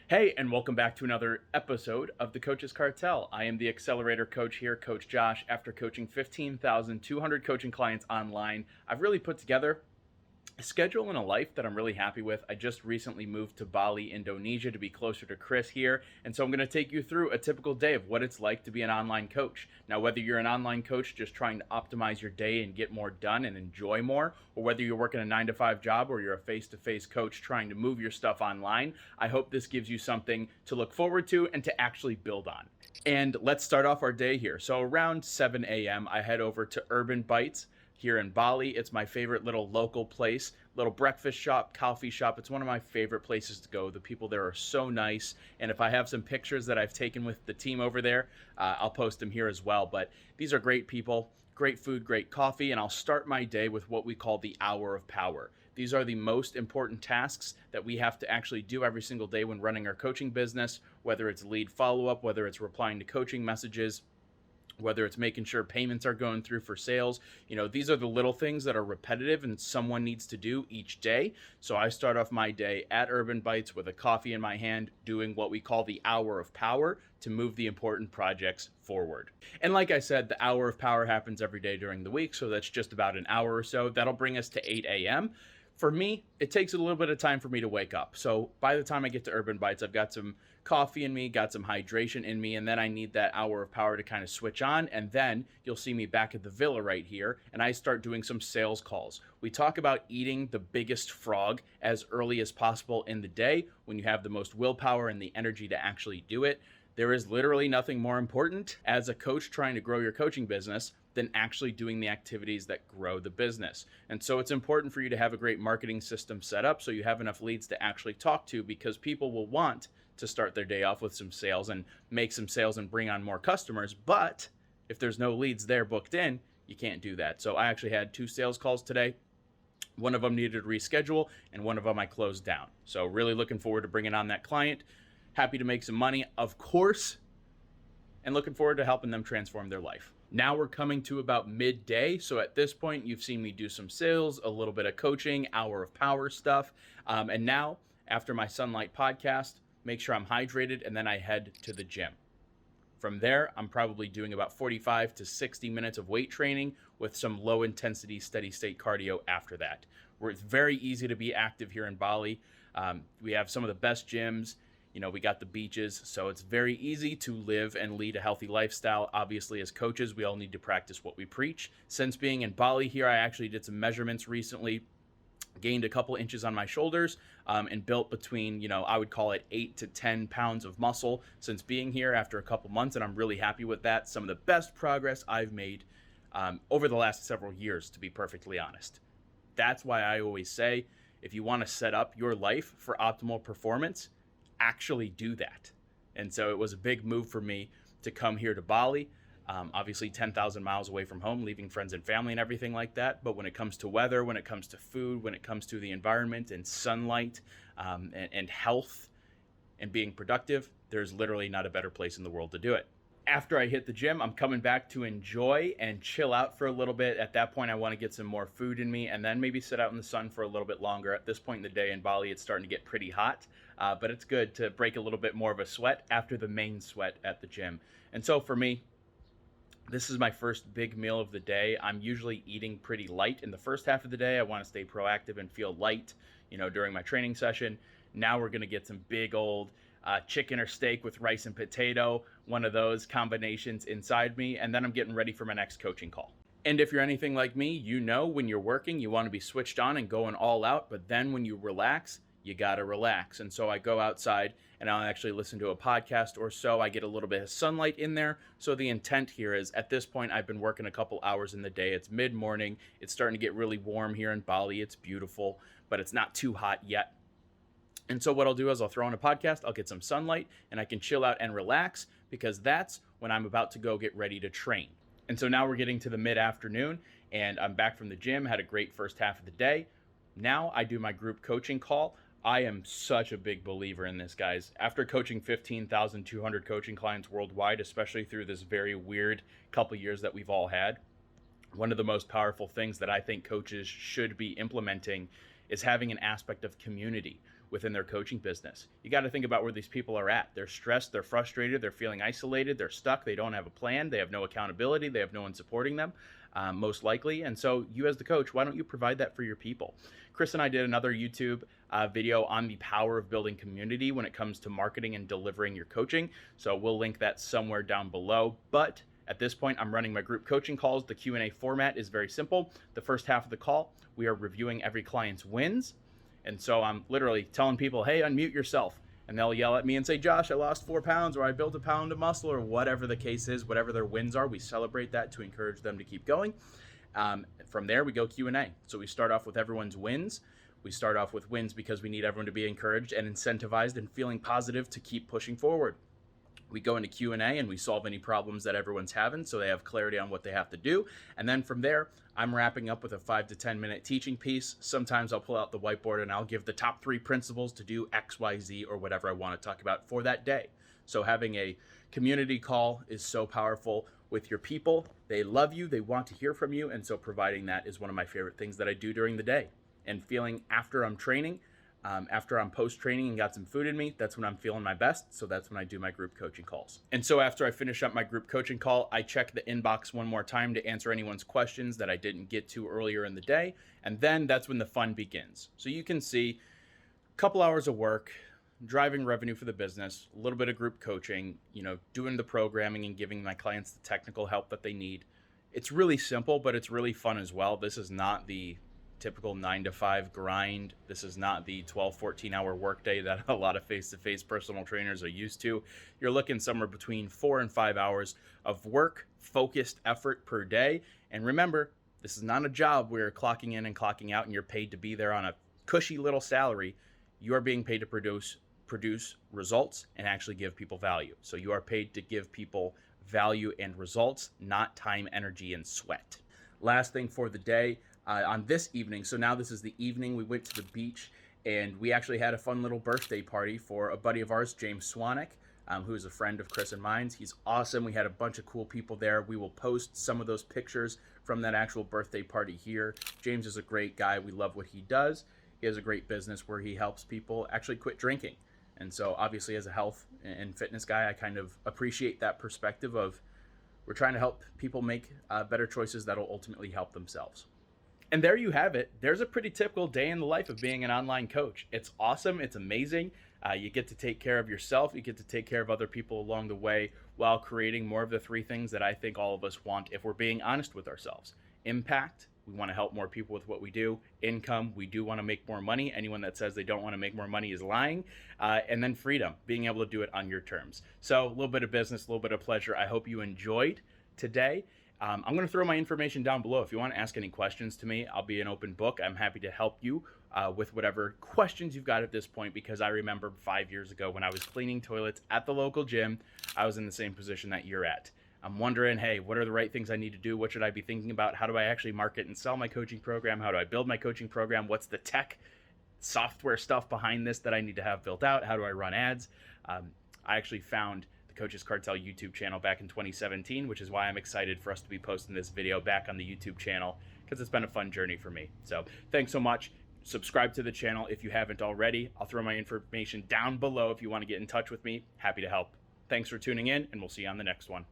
Hey, and welcome back to another episode of the Coaches Cartel. I am the Accelerator Coach here, Coach Josh. After coaching 15,200 coaching clients online, I've really put together a schedule and a life that I'm really happy with. I just recently moved to Bali, Indonesia to be closer to Chris here. And so I'm going to take you through a typical day of what it's like to be an online coach. Now, whether you're an online coach just trying to optimize your day and get more done and enjoy more, or whether you're working a 9-to-5 job or you're a face-to-face coach trying to move your stuff online, I hope this gives you something to look forward to and to actually build on. And let's start off our day here. So around 7 a.m., I head over to Urban Bites here in Bali. It's my favorite little local place, little breakfast shop, coffee shop. It's one of my favorite places to go. The people there are so nice. And if I have some pictures that I've taken with the team over there, I'll post them here as well. But these are great people, great food, great coffee. And I'll start my day with what we call the hour of power. These are the most important tasks that we have to actually do every single day when running our coaching business, whether it's lead follow-up, whether it's replying to coaching messages, whether it's making sure payments are going through for sales. These are the little things that are repetitive and someone needs to do each day. So I start off my day at Urban Bites with a coffee in my hand, doing what we call the hour of power to move the important projects forward. And like I said, the hour of power happens every day during the week. So that's just about an hour or so. That'll bring us to 8 a.m. For me, it takes a little bit of time for me to wake up. So by the time I get to Urban Bites, I've got some coffee in me, got some hydration in me, and then I need that hour of power to kind of switch on. And then you'll see me back at the villa right here, and I start doing some sales calls. We talk about eating the biggest frog as early as possible in the day when you have the most willpower and the energy to actually do it. There is literally nothing more important as a coach trying to grow your coaching business than actually doing the activities that grow the business. And so it's important for you to have a great marketing system set up so you have enough leads to actually talk to, because people will want to start their day off with some sales and make some sales and bring on more customers. But if there's no leads there booked in, you can't do that. So I actually had 2 sales calls today. One of them needed to reschedule and one of them I closed down. So really looking forward to bringing on that client. Happy to make some money, of course, and looking forward to helping them transform their life. Now we're coming to about midday. So at this point, you've seen me do some sales, a little bit of coaching, hour of power stuff. And now, after my Sunlight podcast, make sure I'm hydrated, and then I head to the gym. From there, I'm probably doing about 45 to 60 minutes of weight training with some low intensity, steady state cardio after that. It's very easy to be active here in Bali. We have some of the best gyms. We got the beaches, so it's very easy to live and lead a healthy lifestyle. Obviously, as coaches, we all need to practice what we preach. Since being in Bali here, I actually did some measurements recently, gained a couple inches on my shoulders, and built between, I would call it 8 to 10 pounds of muscle since being here after a couple months, and I'm really happy with that. Some of the best progress I've made over the last several years, to be perfectly honest. That's why I always say, if you want to set up your life for optimal performance, actually do that. And so it was a big move for me to come here to Bali. Obviously 10,000 miles away from home, leaving friends and family and everything like that. But when it comes to weather, when it comes to food, when it comes to the environment and sunlight, and health and being productive, there's literally not a better place in the world to do it. After I hit the gym, I'm coming back to enjoy and chill out for a little bit. At that point, I want to get some more food in me and then maybe sit out in the sun for a little bit longer. At this point in the day in Bali, it's starting to get pretty hot, but it's good to break a little bit more of a sweat after the main sweat at the gym. And so for me, this is my first big meal of the day. I'm usually eating pretty light in the first half of the day. I want to stay proactive and feel light, during my training session. Now we're going to get some big old chicken or steak with rice and potato, one of those combinations inside me, and then I'm getting ready for my next coaching call. And if you're anything like me, when you're working, you want to be switched on and going all out, but then when you relax, you gotta relax. And so I go outside and I'll actually listen to a podcast or so. I get a little bit of sunlight in there. So the intent here is, at this point, I've been working a couple hours in the day. It's mid-morning. It's starting to get really warm here in Bali. It's beautiful, but it's not too hot yet. And so what I'll do is I'll throw on a podcast, I'll get some sunlight, and I can chill out and relax, because that's when I'm about to go get ready to train. And so now we're getting to the mid-afternoon, and I'm back from the gym, had a great first half of the day. Now I do my group coaching call. I am such a big believer in this, guys. After coaching 15,200 coaching clients worldwide, especially through this very weird couple years that we've all had, one of the most powerful things that I think coaches should be implementing is having an aspect of community within their coaching business. You got to think about where these people are at. They're stressed, they're frustrated, they're feeling isolated, they're stuck, they don't have a plan, they have no accountability, they have no one supporting them, most likely. And so you as the coach, why don't you provide that for your people? Chris and I did another YouTube video on the power of building community when it comes to marketing and delivering your coaching. So we'll link that somewhere down below. But at this point, I'm running my group coaching calls. The Q&A format is very simple. The first half of the call, we are reviewing every client's wins. And so I'm literally telling people, hey, unmute yourself. And they'll yell at me and say, Josh, I lost 4 pounds, or I built a pound of muscle, or whatever the case is, whatever their wins are. We celebrate that to encourage them to keep going. From there, we go Q&A. So we start off with everyone's wins. We start off with wins because we need everyone to be encouraged and incentivized and feeling positive to keep pushing forward. We go into Q&A and we solve any problems that everyone's having so they have clarity on what they have to do. And then from there, I'm wrapping up with a 5 to 10 minute teaching piece. Sometimes I'll pull out the whiteboard and I'll give the top 3 principles to do X, Y, Z, or whatever I want to talk about for that day. So having a community call is so powerful with your people. They love you, they want to hear from you. And so providing that is one of my favorite things that I do during the day. And feeling after I'm training, after I'm post-training and got some food in me, that's when I'm feeling my best. So that's when I do my group coaching calls. And so after I finish up my group coaching call, I check the inbox one more time to answer anyone's questions that I didn't get to earlier in the day. And then that's when the fun begins. So you can see a couple hours of work, driving revenue for the business, a little bit of group coaching, doing the programming and giving my clients the technical help that they need. It's really simple, but it's really fun as well. This is not the typical 9-to-5 grind. This is not the 12, 14-hour workday that a lot of face-to-face personal trainers are used to. You're looking somewhere between 4 and 5 hours of work, focused effort per day. And remember, this is not a job where you're clocking in and clocking out and you're paid to be there on a cushy little salary. You are being paid to produce results and actually give people value. So you are paid to give people value and results, not time, energy, and sweat. Last thing for the day, on this evening, so now this is the evening, we went to the beach and we actually had a fun little birthday party for a buddy of ours, James Swanek, who is a friend of Chris and mine. He's awesome. We had a bunch of cool people there. We will post some of those pictures from that actual birthday party here. James is a great guy. We love what he does. He has a great business where he helps people actually quit drinking. And so obviously as a health and fitness guy, I kind of appreciate that perspective of we're trying to help people make better choices that'll ultimately help themselves. And there you have it. There's a pretty typical day in the life of being an online coach. It's awesome. It's amazing. You get to take care of yourself. You get to take care of other people along the way while creating more of the 3 things that I think all of us want if we're being honest with ourselves. Impact. We want to help more people with what we do. Income. We do want to make more money. Anyone that says they don't want to make more money is lying. And then freedom. Being able to do it on your terms. So a little bit of business, a little bit of pleasure. I hope you enjoyed today. I'm going to throw my information down below. If you want to ask any questions to me, I'll be an open book. I'm happy to help you with whatever questions you've got at this point, because I remember 5 years ago when I was cleaning toilets at the local gym, I was in the same position that you're at. I'm wondering, hey, what are the right things I need to do? What should I be thinking about? How do I actually market and sell my coaching program? How do I build my coaching program? What's the tech software stuff behind this that I need to have built out? How do I run ads? I actually found Coaches Cartel YouTube channel back in 2017, which is why I'm excited for us to be posting this video back on the YouTube channel, because it's been a fun journey for me. So thanks so much. Subscribe to the channel if you haven't already. I'll throw my information down below if you want to get in touch with me. Happy to help. Thanks for tuning in, and we'll see you on the next one.